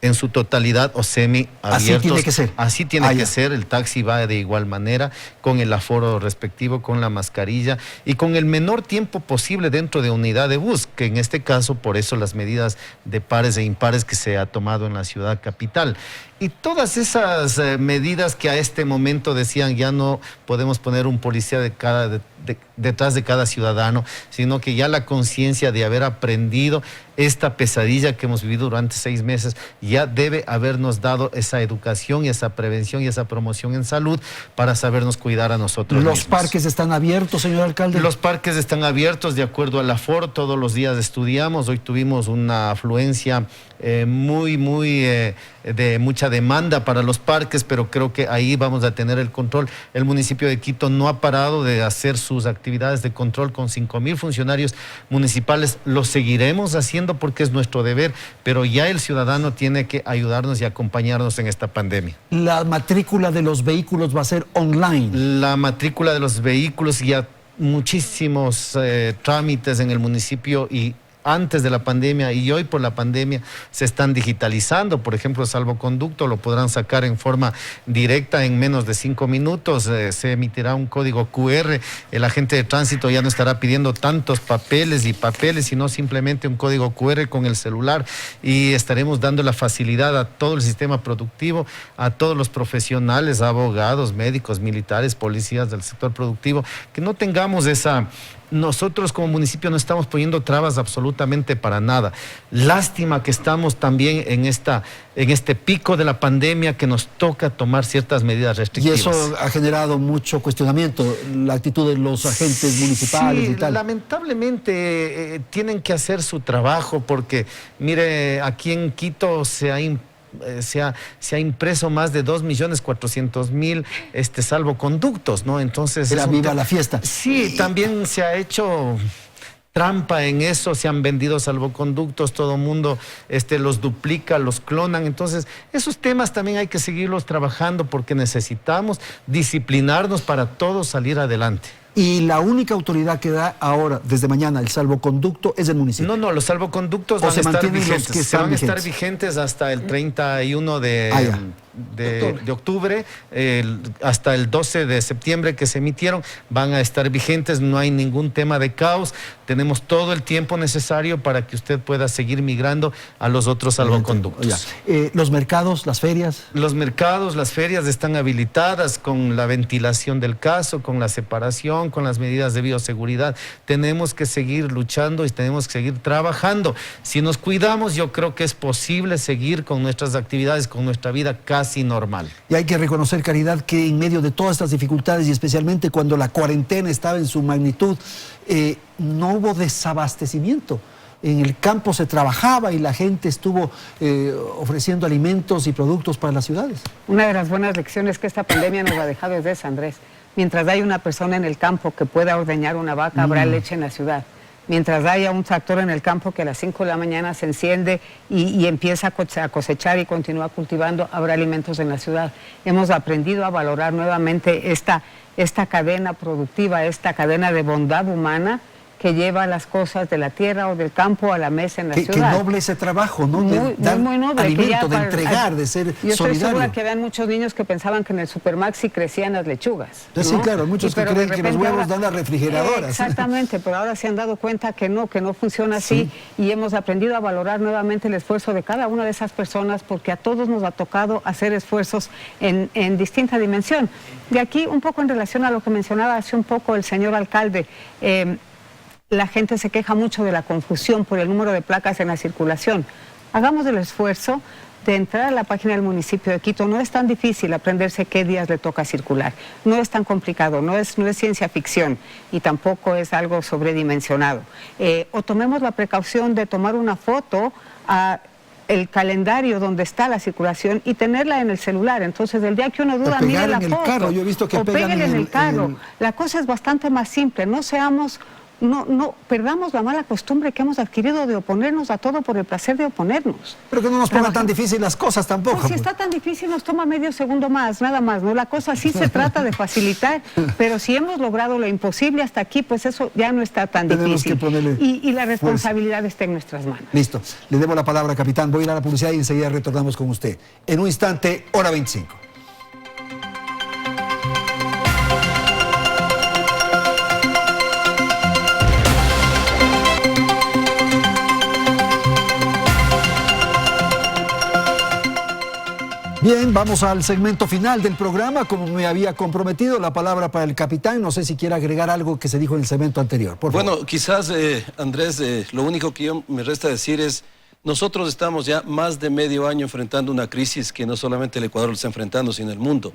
en su totalidad o semi-abiertos. Así tiene que ser. Así tiene que ser. El taxi va de igual manera, con el aforo respectivo, con la mascarilla y con el menor tiempo posible dentro de unidad de bus, que en este caso, por eso las medidas de pares e impares que se ha tomado en la ciudad capital. Y todas esas medidas que a este momento decían, ya no podemos poner un policía detrás de cada ciudadano, sino que ya la conciencia de haber aprendido esta pesadilla que hemos vivido durante 6 meses, ya debe habernos dado esa educación y esa prevención y esa promoción en salud para sabernos cuidar a nosotros mismos. ¿Los parques están abiertos, señor alcalde? Los parques están abiertos de acuerdo al aforo, todos los días estudiamos. Hoy tuvimos una afluencia de mucha demanda para los parques, pero creo que ahí vamos a tener el control. El municipio de Quito no ha parado de hacer sus actividades de control con 5.000 funcionarios municipales. Lo seguiremos haciendo porque es nuestro deber, pero ya el ciudadano tiene que ayudarnos y acompañarnos en esta pandemia. ¿La matrícula de los vehículos va a ser online? La matrícula de los vehículos, ya muchísimos trámites en el municipio y antes de la pandemia y hoy por la pandemia se están digitalizando. Por ejemplo, el salvoconducto lo podrán sacar en forma directa en menos de 5 minutos. Se emitirá un código QR. El agente de tránsito ya no estará pidiendo tantos papeles, sino simplemente un código QR con el celular, y estaremos dando la facilidad a todo el sistema productivo, a todos los profesionales, abogados, médicos, militares, policías del sector productivo, que no tengamos esa... Nosotros como municipio no estamos poniendo trabas absolutamente para nada. Lástima que estamos también en este pico de la pandemia que nos toca tomar ciertas medidas restrictivas. Y eso ha generado mucho cuestionamiento, la actitud de los agentes municipales y tal. Lamentablemente tienen que hacer su trabajo porque, mire, aquí en Quito se ha impreso más de 2.400.000 salvoconductos, ¿no? Entonces era viva la fiesta. Sí, también se ha hecho trampa en eso, se han vendido salvoconductos, todo el mundo los duplica, los clonan. Entonces, esos temas también hay que seguirlos trabajando porque necesitamos disciplinarnos para todos salir adelante. Y la única autoridad que da ahora, desde mañana, el salvoconducto es el municipio. No, los salvoconductos van a estar vigentes. Van a estar vigentes hasta el 31 de octubre, hasta el 12 de septiembre que se emitieron, van a estar vigentes. No hay ningún tema de caos. Tenemos todo el tiempo necesario para que usted pueda seguir migrando a los otros salvoconductos. ¿Los mercados, las ferias? Los mercados, las ferias están habilitadas con la ventilación del caso, con la separación, con las medidas de bioseguridad. Tenemos que seguir luchando y tenemos que seguir trabajando. Si nos cuidamos, yo creo que es posible seguir con nuestras actividades, con nuestra vida casi normal. Y hay que reconocer, Caridad, que en medio de todas estas dificultades y especialmente cuando la cuarentena estaba en su magnitud, no hubo desabastecimiento. En el campo se trabajaba y la gente estuvo ofreciendo alimentos y productos para las ciudades. Una de las buenas lecciones que esta pandemia nos ha dejado es esa, Andrés. Mientras haya una persona en el campo que pueda ordeñar una vaca, habrá leche en la ciudad. Mientras haya un tractor en el campo que a las 5 de la mañana se enciende y empieza a cosechar y continúa cultivando, habrá alimentos en la ciudad. Hemos aprendido a valorar nuevamente esta cadena productiva, esta cadena de bondad humana que lleva las cosas de la tierra o del campo a la mesa en la ciudad. Qué noble ese trabajo, ¿no? Muy noble. Alimento, de entregar, de ser solidario. Yo estoy segura que habían muchos niños que pensaban que en el Supermaxi crecían las lechugas, ¿no? Sí, claro, muchos que creen que los huevos dan las refrigeradoras. Exactamente, pero ahora se han dado cuenta que no funciona así, y hemos aprendido a valorar nuevamente el esfuerzo de cada una de esas personas, porque a todos nos ha tocado hacer esfuerzos en distinta dimensión. De aquí, un poco en relación a lo que mencionaba hace un poco el señor alcalde, la gente se queja mucho de la confusión por el número de placas en la circulación. Hagamos el esfuerzo de entrar a la página del municipio de Quito. No es tan difícil aprenderse qué días le toca circular. No es tan complicado, no es ciencia ficción y tampoco es algo sobredimensionado. O tomemos la precaución de tomar una foto a el calendario donde está la circulación y tenerla en el celular. Entonces, el día que uno duda, mire la foto. Carro. Yo he visto que o pégale en el carro. La cosa es bastante más simple. No seamos no perdamos la mala costumbre que hemos adquirido de oponernos a todo por el placer de oponernos. Pero que no nos pongan tan difícil las cosas tampoco. Pues si está tan difícil, nos toma medio segundo más, nada más, ¿no? La cosa sí se trata de facilitar, pero si hemos logrado lo imposible hasta aquí, pues eso ya no está tan Tenemos difícil. que ponerle Y la responsabilidad está en nuestras manos. Listo. Le debo la palabra, capitán. Voy a ir a la publicidad y enseguida retornamos con usted. En un instante, hora 25. Bien, vamos al segmento final del programa. Como me había comprometido, la palabra para el capitán. No sé si quiere agregar algo que se dijo en el segmento anterior. Por favor. Bueno, quizás, Andrés, lo único que me resta decir es, nosotros estamos ya más de medio año enfrentando una crisis que no solamente el Ecuador lo está enfrentando, sino el mundo.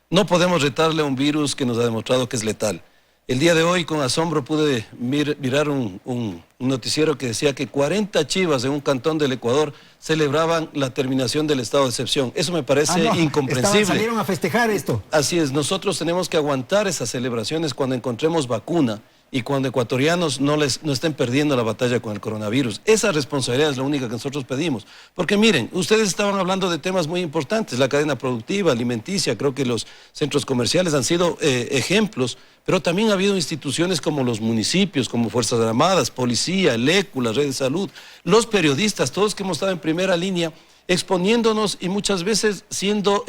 No podemos retarle a un virus que nos ha demostrado que es letal. El día de hoy, con asombro, pude mirar un noticiero que decía que 40 chivas en un cantón del Ecuador celebraban la terminación del estado de excepción. Eso me parece incomprensible. Salieron a festejar esto. Así es, nosotros tenemos que aguantar esas celebraciones cuando encontremos vacuna y cuando ecuatorianos no estén perdiendo la batalla con el coronavirus. Esa responsabilidad es la única que nosotros pedimos. Porque miren, ustedes estaban hablando de temas muy importantes, la cadena productiva, alimenticia, creo que los centros comerciales han sido ejemplos, pero también ha habido instituciones como los municipios, como Fuerzas Armadas, Policía, el ECU, la Red de Salud, los periodistas, todos que hemos estado en primera línea, exponiéndonos y muchas veces siendo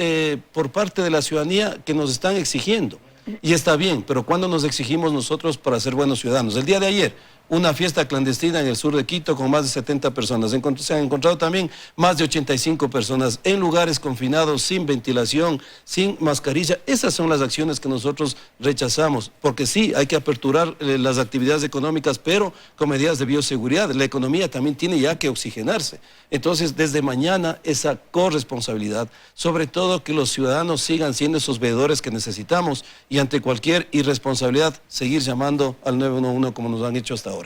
por parte de la ciudadanía que nos están exigiendo. Y está bien, pero ¿cuándo nos exigimos nosotros para ser buenos ciudadanos? El día de ayer, una fiesta clandestina en el sur de Quito con más de 70 personas. Se han encontrado también más de 85 personas en lugares confinados, sin ventilación, sin mascarilla. Esas son las acciones que nosotros rechazamos, porque sí, hay que aperturar las actividades económicas, pero con medidas de bioseguridad. La economía también tiene ya que oxigenarse. Entonces, desde mañana, esa corresponsabilidad, sobre todo que los ciudadanos sigan siendo esos veedores que necesitamos y ante cualquier irresponsabilidad, seguir llamando al 911 como nos han hecho hasta ahora.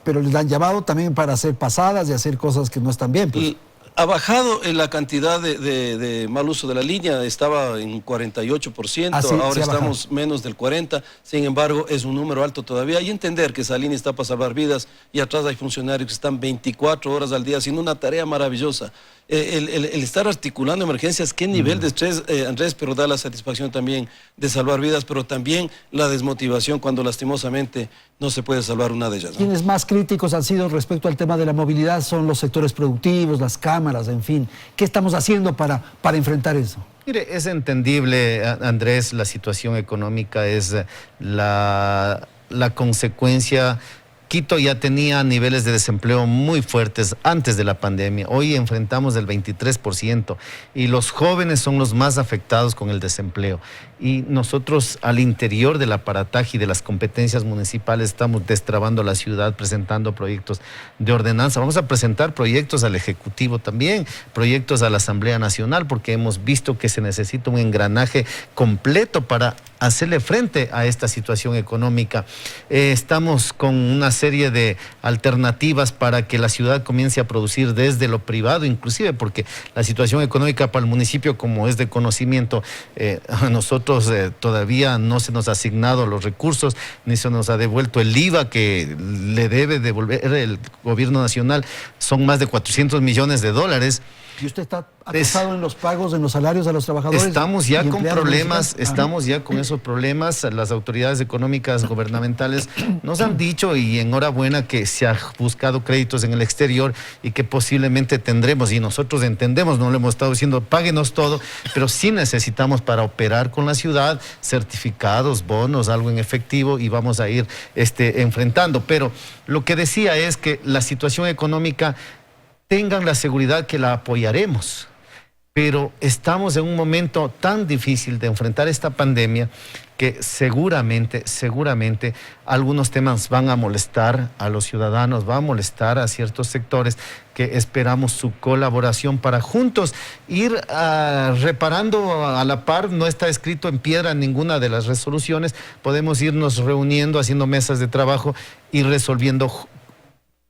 Pero les han llamado también para hacer pasadas y hacer cosas que no están bien. Pues. Ha bajado en la cantidad de mal uso de la línea, estaba en 48%, sí, ahora sí estamos menos del 40%, sin embargo es un número alto todavía, y entender que esa línea está para salvar vidas y atrás hay funcionarios que están 24 horas al día haciendo una tarea maravillosa. El estar articulando emergencias, qué nivel de estrés, Andrés, pero da la satisfacción también de salvar vidas, pero también la desmotivación cuando lastimosamente no se puede salvar una de ellas, ¿no? Quienes más críticos han sido respecto al tema de la movilidad son los sectores productivos, las cámaras, en fin. ¿Qué estamos haciendo para enfrentar eso? Mire, es entendible, Andrés, la situación económica es la consecuencia. Quito ya tenía niveles de desempleo muy fuertes antes de la pandemia. Hoy enfrentamos el 23% y los jóvenes son los más afectados con el desempleo. Y nosotros al interior del aparataje y de las competencias municipales estamos destrabando la ciudad, presentando proyectos de ordenanza. Vamos a presentar proyectos al Ejecutivo también, proyectos a la Asamblea Nacional, porque hemos visto que se necesita un engranaje completo para hacerle frente a esta situación económica. Estamos con una serie de alternativas para que la ciudad comience a producir desde lo privado, inclusive porque la situación económica para el municipio, como es de conocimiento, a nosotros todavía no se nos ha asignado los recursos, ni se nos ha devuelto el IVA que le debe devolver el gobierno nacional, son más de 400 millones de dólares. ¿Y usted está atrasado en los pagos, en los salarios a los trabajadores? Estamos ya con problemas, estamos ya con esos problemas. Las autoridades económicas gubernamentales nos han dicho, y enhorabuena, que se ha buscado créditos en el exterior y que posiblemente tendremos, y nosotros entendemos, no le hemos estado diciendo páguenos todo, pero sí necesitamos para operar con la ciudad certificados, bonos, algo en efectivo, y vamos a ir enfrentando. Pero lo que decía es que la situación económica, tengan la seguridad que la apoyaremos, pero estamos en un momento tan difícil de enfrentar esta pandemia que seguramente algunos temas van a molestar a los ciudadanos, va a molestar a ciertos sectores que esperamos su colaboración para juntos ir reparando a la par. No está escrito en piedra ninguna de las resoluciones, podemos irnos reuniendo, haciendo mesas de trabajo y resolviendo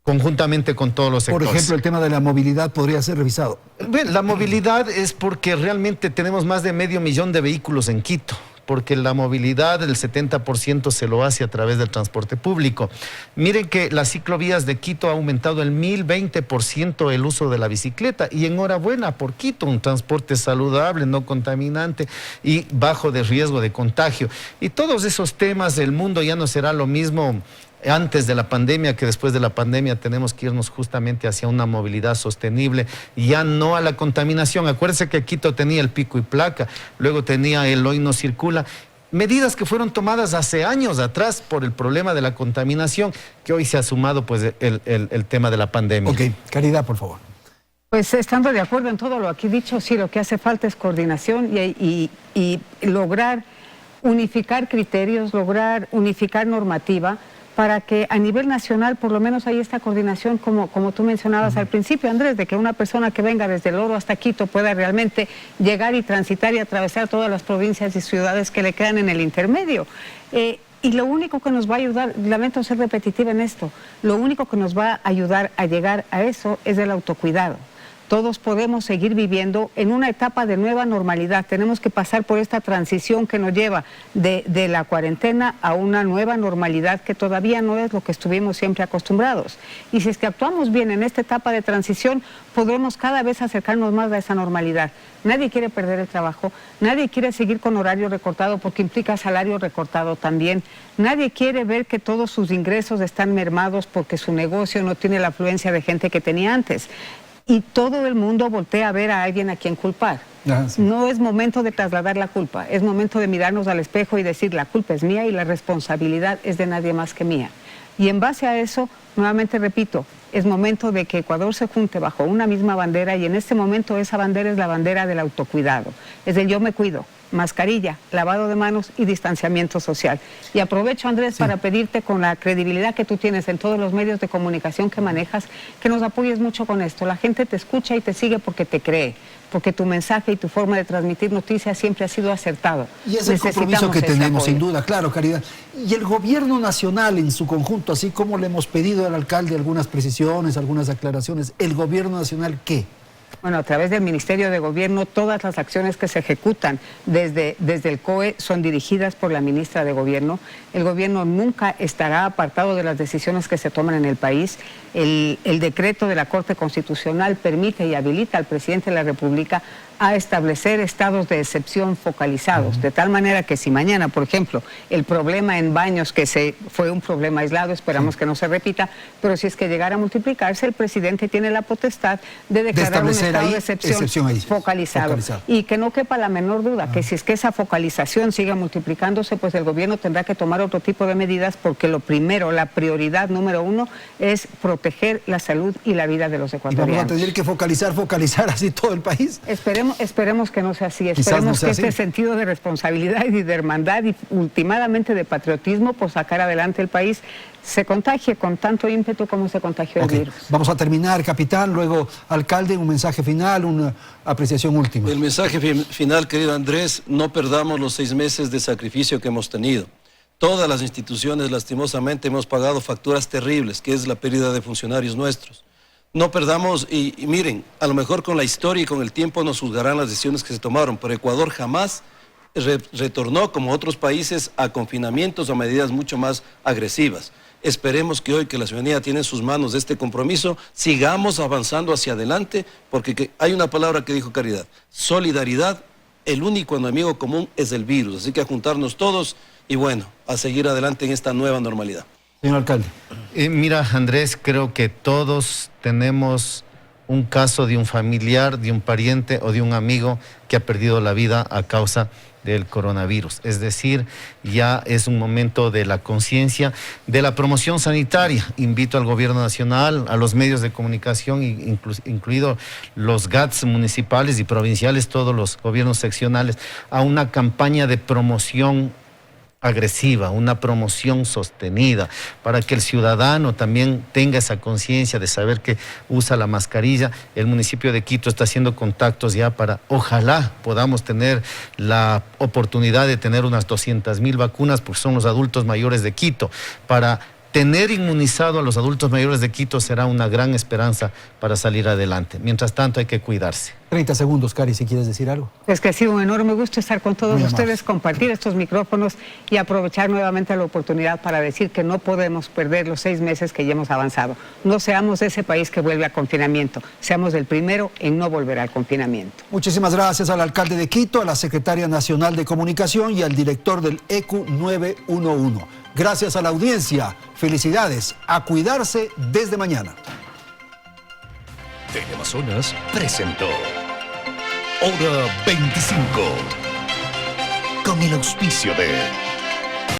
conjuntamente con todos los sectores. Por ejemplo, el tema de la movilidad podría ser revisado. La movilidad es porque realmente tenemos más de 500,000 de vehículos en Quito. porque la movilidad del 70% se lo hace a través del transporte público. Miren que las ciclovías de Quito ha aumentado el 1020% el uso de la bicicleta, y enhorabuena por Quito, un transporte saludable, no contaminante y bajo de riesgo de contagio. Y todos esos temas del mundo ya no será lo mismo antes de la pandemia que después de la pandemia. Tenemos que irnos justamente hacia una movilidad sostenible, ya no a la contaminación. Acuérdense que Quito tenía el pico y placa, luego tenía el hoy no circula. Medidas que fueron tomadas hace años atrás por el problema de la contaminación, que hoy se ha sumado pues el tema de la pandemia. Ok, Caridad, por favor. Pues estando de acuerdo en todo lo aquí dicho, sí, lo que hace falta es coordinación y lograr unificar criterios, lograr unificar normativa, para que a nivel nacional por lo menos haya esta coordinación, como tú mencionabas al principio, Andrés, de que una persona que venga desde el Oro hasta Quito pueda realmente llegar y transitar y atravesar todas las provincias y ciudades que le quedan en el intermedio. Y lo único que nos va a ayudar, lamento ser repetitiva en esto, lo único que nos va a ayudar a llegar a eso es el autocuidado. Todos podemos seguir viviendo en una etapa de nueva normalidad. Tenemos que pasar por esta transición que nos lleva de la cuarentena a una nueva normalidad que todavía no es lo que estuvimos siempre acostumbrados. Y si es que actuamos bien en esta etapa de transición, podremos cada vez acercarnos más a esa normalidad. Nadie quiere perder el trabajo, nadie quiere seguir con horario recortado porque implica salario recortado también. Nadie quiere ver que todos sus ingresos están mermados porque su negocio no tiene la afluencia de gente que tenía antes. Y todo el mundo voltea a ver a alguien a quien culpar. Sí. No es momento de trasladar la culpa, es momento de mirarnos al espejo y decir la culpa es mía y la responsabilidad es de nadie más que mía. Y en base a eso, nuevamente repito, es momento de que Ecuador se junte bajo una misma bandera, y en este momento esa bandera es la bandera del autocuidado. Es el yo me cuido, mascarilla, lavado de manos y distanciamiento social. Y aprovecho, Andrés, para pedirte, con la credibilidad que tú tienes en todos los medios de comunicación que manejas, que nos apoyes mucho con esto. La gente te escucha y te sigue porque te cree, porque tu mensaje y tu forma de transmitir noticias siempre ha sido acertado. Y es el compromiso que tenemos, sin duda, claro, Caridad. Y el gobierno nacional en su conjunto, así como le hemos pedido al alcalde algunas precisiones, algunas aclaraciones, ¿el gobierno nacional qué? Bueno, a través del Ministerio de Gobierno, todas las acciones que se ejecutan desde el COE son dirigidas por la ministra de Gobierno. El gobierno nunca estará apartado de las decisiones que se toman en el país. El decreto de la Corte Constitucional permite y habilita al presidente de la República a establecer estados de excepción focalizados, de tal manera que si mañana, por ejemplo, el problema en Baños, que fue un problema aislado, esperamos que no se repita, pero si es que llegara a multiplicarse, el presidente tiene la potestad de declarar un estado de excepción focalizado. Y que no quepa la menor duda que si es que esa focalización siga multiplicándose, pues el gobierno tendrá que tomar otro tipo de medidas, porque lo primero, la prioridad número uno es proteger la salud y la vida de los ecuatorianos. ¿Y vamos a tener que focalizar así todo el país? Esperemos que no sea así, esperemos que este sentido de responsabilidad y de hermandad y últimamente de patriotismo por sacar adelante el país se contagie con tanto ímpetu como se contagió el virus. Vamos a terminar, capitán, luego alcalde, un mensaje final, una apreciación última. El mensaje final, querido Andrés, no perdamos los 6 meses de sacrificio que hemos tenido. Todas las instituciones, lastimosamente, hemos pagado facturas terribles, que es la pérdida de funcionarios nuestros. No perdamos, y miren, a lo mejor con la historia y con el tiempo nos juzgarán las decisiones que se tomaron, pero Ecuador jamás retornó, como otros países, a confinamientos o medidas mucho más agresivas. Esperemos que hoy, que la ciudadanía tiene en sus manos este compromiso, sigamos avanzando hacia adelante, porque hay una palabra que dijo Caridad: solidaridad. El único enemigo común es el virus, así que a juntarnos todos y bueno, a seguir adelante en esta nueva normalidad. Señor alcalde. Mira, Andrés, creo que todos tenemos un caso de un familiar, de un pariente o de un amigo que ha perdido la vida a causa del coronavirus. Es decir, ya es un momento de la conciencia, de la promoción sanitaria. Invito al gobierno nacional, a los medios de comunicación, incluido los GATS municipales y provinciales, todos los gobiernos seccionales, a una campaña de promoción agresiva, una promoción sostenida, para que el ciudadano también tenga esa conciencia de saber que usa la mascarilla. El municipio de Quito está haciendo contactos ya para, ojalá podamos tener la oportunidad de tener unas 200,000 vacunas, porque son los adultos mayores de Quito, para tener inmunizado a los adultos mayores de Quito será una gran esperanza para salir adelante. Mientras tanto, hay que cuidarse. 30 segundos, Cari, si quieres decir algo. Es que ha sido un enorme gusto estar con todos Muy ustedes, amables. compartir estos micrófonos y aprovechar nuevamente la oportunidad para decir que no podemos perder los 6 meses que ya hemos avanzado. No seamos ese país que vuelve al confinamiento, seamos el primero en no volver al confinamiento. Muchísimas gracias al alcalde de Quito, a la secretaria nacional de comunicación y al director del ECU 911. Gracias a la audiencia. Felicidades. A cuidarse desde mañana. Teleamazonas presentó Hora 25 con el auspicio de